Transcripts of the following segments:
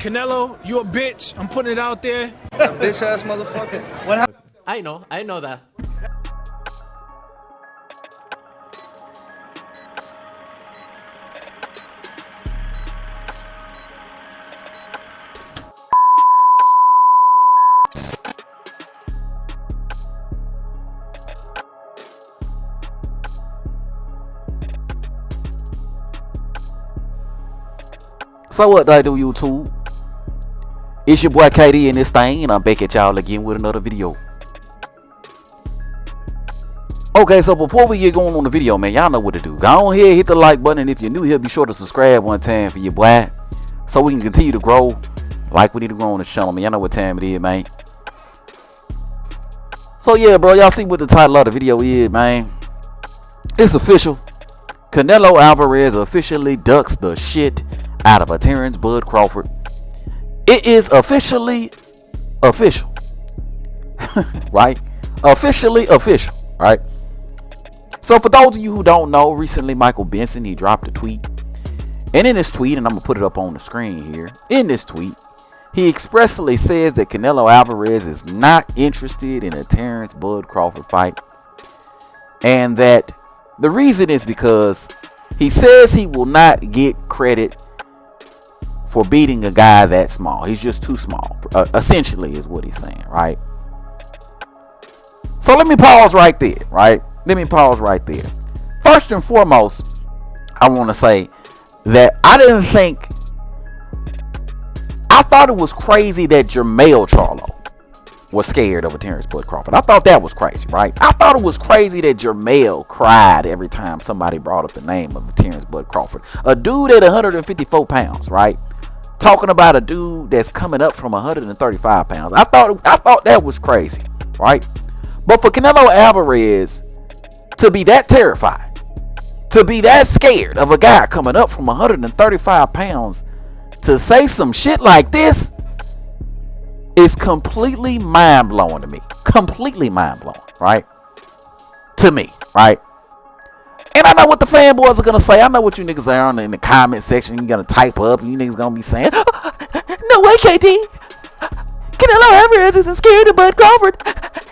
Canelo, you a bitch. I'm putting it out there. Bitch ass motherfucker. What happened? I know that. So what do I do, YouTube? It's your boy KD in this thing, and I'm back at y'all again with another video. Okay, so before we get going on the video, man, y'all know what to do. Go on here, hit the like button, and if you're new here, be sure to subscribe one time for your boy, so we can continue to grow like we need to grow on this channel, man. Y'all know what time it is, man. So yeah, bro, y'all see what the title of the video is, man. It's official. Canelo Alvarez officially ducks the shit out of a Terence Crawford. It is officially official. Right? Officially official, right? So for those of you who don't know, recently Michael Benson, he dropped a tweet. And in this tweet, and I'm going to put it up on the screen here. In this tweet, he expressly says that Canelo Alvarez is not interested in a Terence Crawford fight. And that the reason is because he says he will not get credit for beating a guy that small. He's just too small, essentially, is what he's saying, right? So let me pause right there, right? Let me pause right there. First and foremost, I want to say that I thought it was crazy that Jermell Charlo was scared of a Terence Crawford. I thought that was crazy, right? I thought it was crazy that Jermell cried every time somebody brought up the name of Terence Crawford. A dude at 154 pounds, right? Talking about a dude that's coming up from 135 pounds. I thought that was crazy, right? But for Canelo Alvarez to be that terrified, to be that scared of a guy coming up from 135 pounds, to say some shit like this is completely mind-blowing to me. Completely mind-blowing, right? To me, right? And I know what the fanboys are going to say. I know what you niggas are in the comment section. You're going to type up and you niggas going to be saying, no way, KD. Canelo Alvarez isn't scared of Bud Crawford.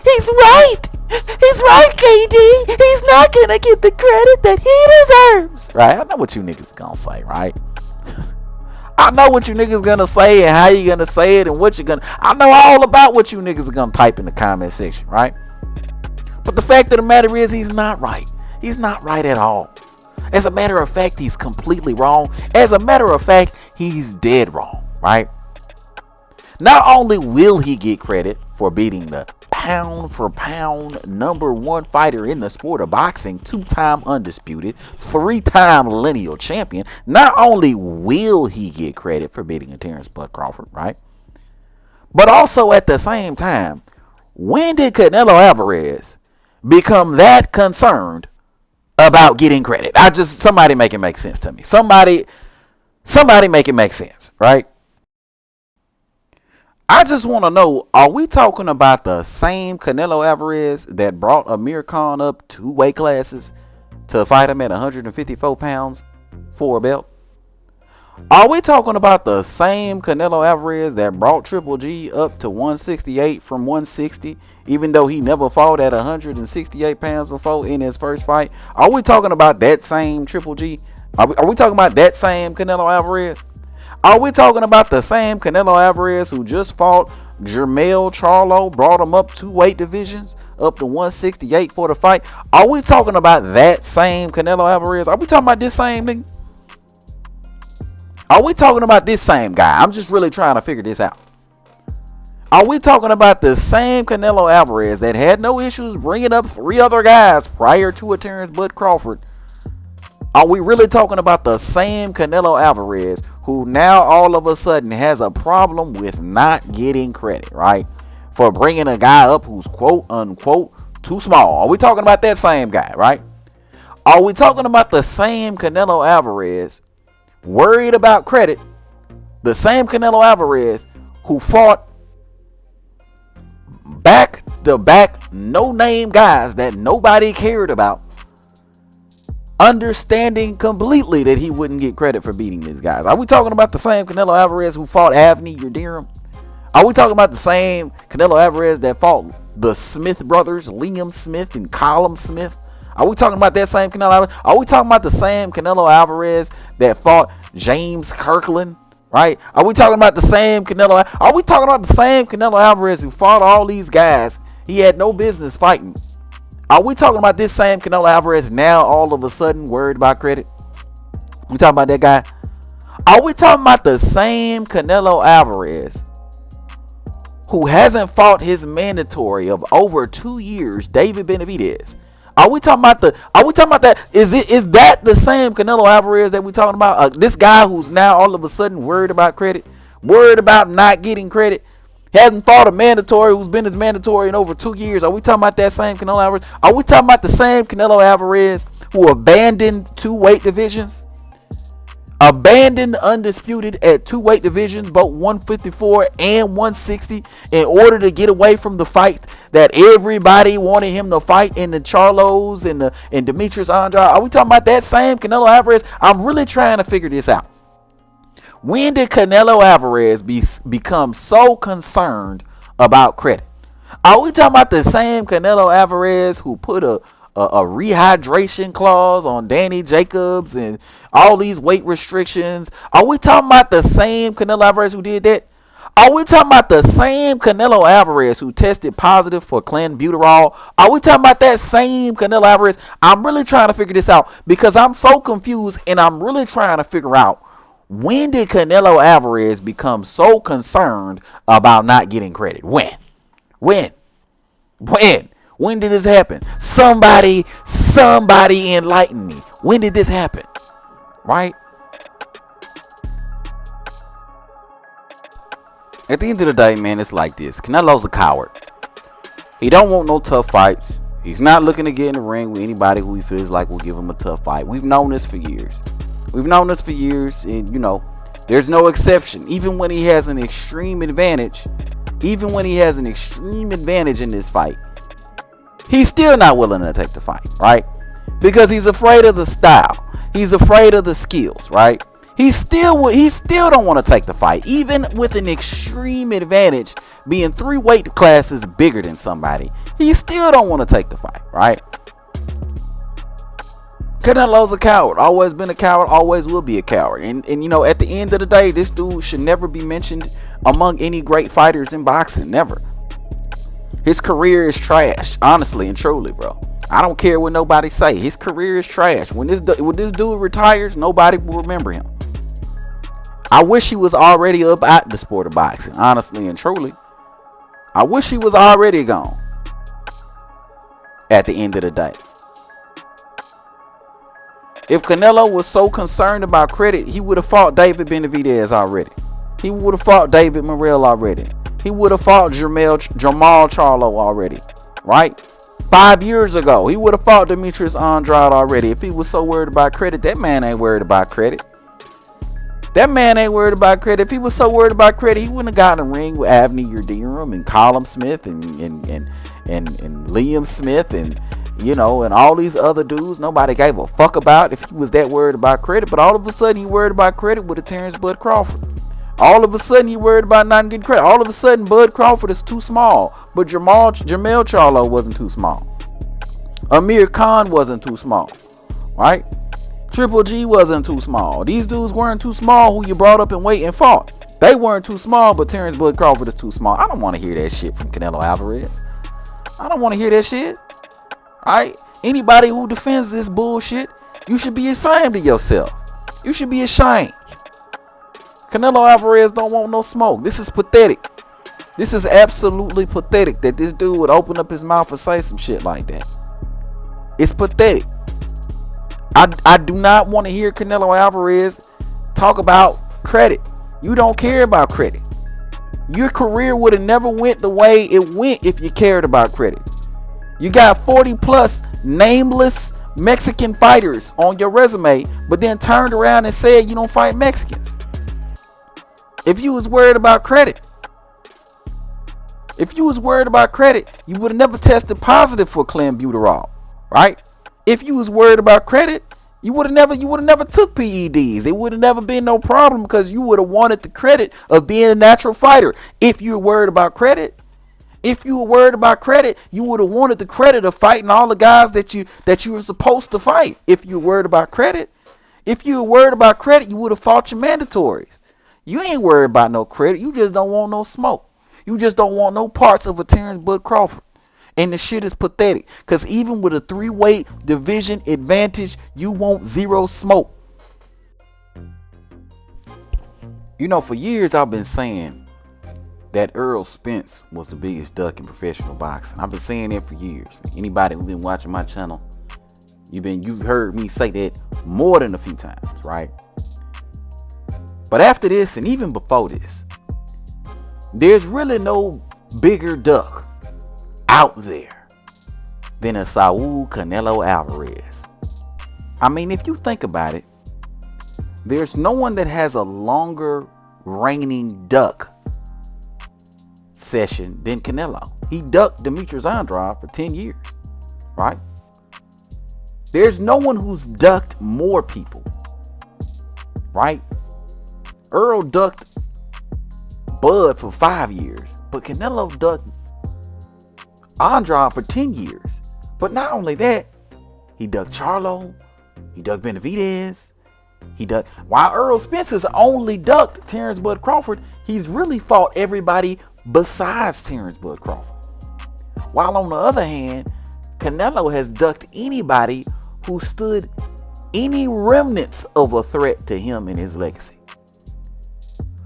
He's right. He's right, KD. He's not going to get the credit that he deserves. Right? I know what you niggas are going to say, right? I know what you niggas going to say and how you going to say it and what you're going to. I know all about what you niggas are going to type in the comment section, right? But the fact of the matter is he's not right. He's not right at all. As a matter of fact, he's completely wrong. As a matter of fact, he's dead wrong, right? Not only will he get credit for beating the pound for pound #1 fighter in the sport of boxing, 2-time undisputed, 3-time lineal champion, not only will he get credit for beating a Terence Crawford, right? But also at the same time, when did Canelo Alvarez become that concerned about getting credit? Somebody make it make sense to me. Somebody make it make sense, right? I just want to know, are we talking about the same Canelo Alvarez that brought Amir Khan up 2 weight classes to fight him at 154 pounds for a belt? Are we talking about the same Canelo Alvarez that brought Triple G up to 168 from 160, even though he never fought at 168 pounds before in his first fight? Are we talking about that same Triple G? Are we talking about that same Canelo Alvarez? Are we talking about the same Canelo Alvarez who just fought Jermell Charlo, brought him up 2 weight divisions, up to 168 for the fight? Are we talking about that same Canelo Alvarez? Are we talking about this same nigga? Are we talking about this same guy? I'm just really trying to figure this out. Are we talking about the same Canelo Alvarez that had no issues bringing up 3 other guys prior to a Terence Crawford? Are we really talking about the same Canelo Alvarez who now all of a sudden has a problem with not getting credit, right? For bringing a guy up who's quote unquote too small? Are we talking about that same guy, right? Are we talking about the same Canelo Alvarez worried about credit? The same Canelo Alvarez who fought back-to-back no-name guys that nobody cared about understanding completely that he wouldn't get credit for beating these guys. Are we talking about the same Canelo Alvarez who fought Avni Yildirim? Are we talking about the same Canelo Alvarez that fought the Smith brothers, Liam Smith and Colum Smith? Are we talking about that same Canelo Alvarez? Are we talking about the same Canelo Alvarez that fought James Kirkland? Right? Are we talking about the same Canelo? Are we talking about the same Canelo Alvarez who fought all these guys he had no business fighting? Are we talking about this same Canelo Alvarez now all of a sudden worried about credit? We talking about that guy? Are we talking about the same Canelo Alvarez who hasn't fought his mandatory of over 2 years, David Benavidez? Are we talking about that? Is that the same Canelo Alvarez that we talking about? This guy who's now all of a sudden worried about credit, worried about not getting credit, hasn't fought a mandatory, who's been his mandatory in over 2 years. Are we talking about that same Canelo Alvarez? Are we talking about the same Canelo Alvarez who abandoned 2 weight divisions? Abandoned undisputed at 2 weight divisions, both 154 and 160, in order to get away from the fight that everybody wanted him to fight in the Charlos and Demetrius Andrade? Are we talking about that same Canelo Alvarez? I'm really trying to figure this out. When did Canelo Alvarez become so concerned about credit? Are we talking about the same Canelo Alvarez who put a rehydration clause on Danny Jacobs and all these weight restrictions? Are we talking about the same Canelo Alvarez who did that? Are we talking about the same Canelo Alvarez who tested positive for clenbuterol? Are we talking about that same Canelo Alvarez? I'm really trying to figure this out because I'm so confused, and I'm really trying to figure out, when did Canelo Alvarez become so concerned about not getting credit? When? When did this happen? Somebody enlighten me. When did this happen? Right? At the end of the day, man, it's like this. Canelo's a coward. He don't want no tough fights. He's not looking to get in the ring with anybody who he feels like will give him a tough fight. We've known this for years. And there's no exception. Even when he has an extreme advantage in this fight, he's still not willing to take the fight, right? Because he's afraid of the style. He's afraid of the skills, right? He still don't want to take the fight, even with an extreme advantage, being 3 weight classes bigger than somebody. He still don't want to take the fight, right? Canelo's a coward. Always been a coward. Always will be a coward. And at the end of the day, this dude should never be mentioned among any great fighters in boxing. Never. His career is trash, honestly and truly, bro. I don't care what nobody say. His career is trash. When this dude retires, nobody will remember him. I wish he was already up out the sport of boxing, honestly and truly. I wish he was already gone at the end of the day. If Canelo was so concerned about credit, he would have fought David Benavidez already. He would have fought David Morrell already. He would have fought Jamal Charlo already, right? 5 years ago, he would have fought Demetrius Andrade already. If he was so worried about credit, that man ain't worried about credit. If he was so worried about credit, he wouldn't have gotten a ring with Avni Yildirim and Colum Smith and Liam Smith and all these other dudes nobody gave a fuck about if he was that worried about credit. But all of a sudden, he worried about credit with a Terence Bud Crawford. All of a sudden, he worried about not getting credit. All of a sudden, Bud Crawford is too small, but Jamel Charlo wasn't too small. Amir Khan wasn't too small, right? Triple G wasn't too small. These dudes weren't too small who you brought up in weight and fought. They weren't too small, but Terence Bud Crawford is too small. I don't want to hear that shit from Canelo Alvarez. I don't want to hear that shit. Right? Anybody who defends this bullshit, you should be ashamed of yourself. You should be ashamed. Canelo Alvarez don't want no smoke. This is pathetic. This is absolutely pathetic that this dude would open up his mouth and say some shit like that. It's pathetic. I do not want to hear Canelo Alvarez talk about credit. You don't care about credit. Your career would have never went the way it went if you cared about credit. You got 40 plus nameless Mexican fighters on your resume, but then turned around and said you don't fight Mexicans. If you was worried about credit, you would have never tested positive for clenbuterol, right? If you was worried about credit, You would have never took PEDs. It would have never been no problem because you would have wanted the credit of being a natural fighter. If you were worried about credit, you would have wanted the credit of fighting all the guys that you were supposed to fight. If you were worried about credit, you would have fought your mandatories. You ain't worried about no credit. You just don't want no smoke. You just don't want no parts of a Terence Bud Crawford. And the shit is pathetic. Because even with a 3-weight division advantage, you want zero smoke. You know, for years I've been saying that Errol Spence was the biggest duck in professional boxing. I've been saying that for years. Anybody who's been watching my channel, you've heard me say that more than a few times, right? But after this, and even before this, there's really no bigger duck out there than a Saul Canelo Alvarez. I mean, if you think about it, there's no one that has a longer reigning duck session than Canelo. He ducked Demetrius Andrade for 10 years, right? There's no one who's ducked more people, right? Earl ducked Bud for 5 years, but Canelo ducked Andrade for 10 years. But not only that, he ducked Charlo, he ducked Benavidez, while Errol Spence has only ducked Terence Bud Crawford, he's really fought everybody besides Terence Bud Crawford. While on the other hand, Canelo has ducked anybody who stood any remnants of a threat to him and his legacy.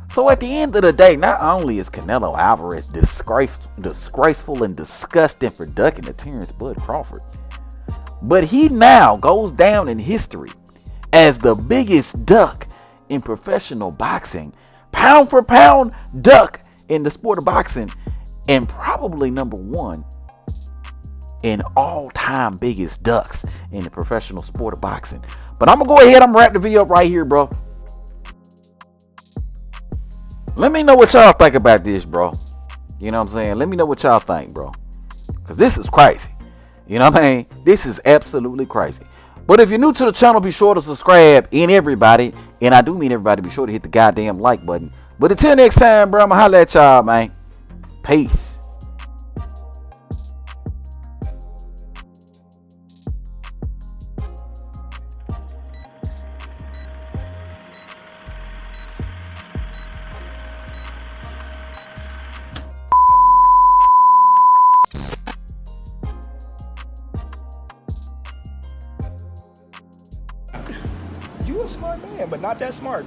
So at the end of the day, not only is Canelo Alvarez disgraceful and disgusting for ducking the Terence Bud Crawford, but he now goes down in history as the biggest duck in professional boxing, pound for pound duck in the sport of boxing, and probably number one in all-time biggest ducks in the professional sport of boxing. But I'm gonna go ahead, I'm gonna wrap the video up right here, bro. Let me know what y'all think about this, bro. You know what I'm saying? Let me know what y'all think, bro. Because this is crazy. You know what I mean? This is absolutely crazy. But if you're new to the channel, be sure to subscribe. And everybody, and I do mean everybody, be sure to hit the goddamn like button. But until next time, bro, I'm going to holler at y'all, man. Peace. You a smart man, but not that smart.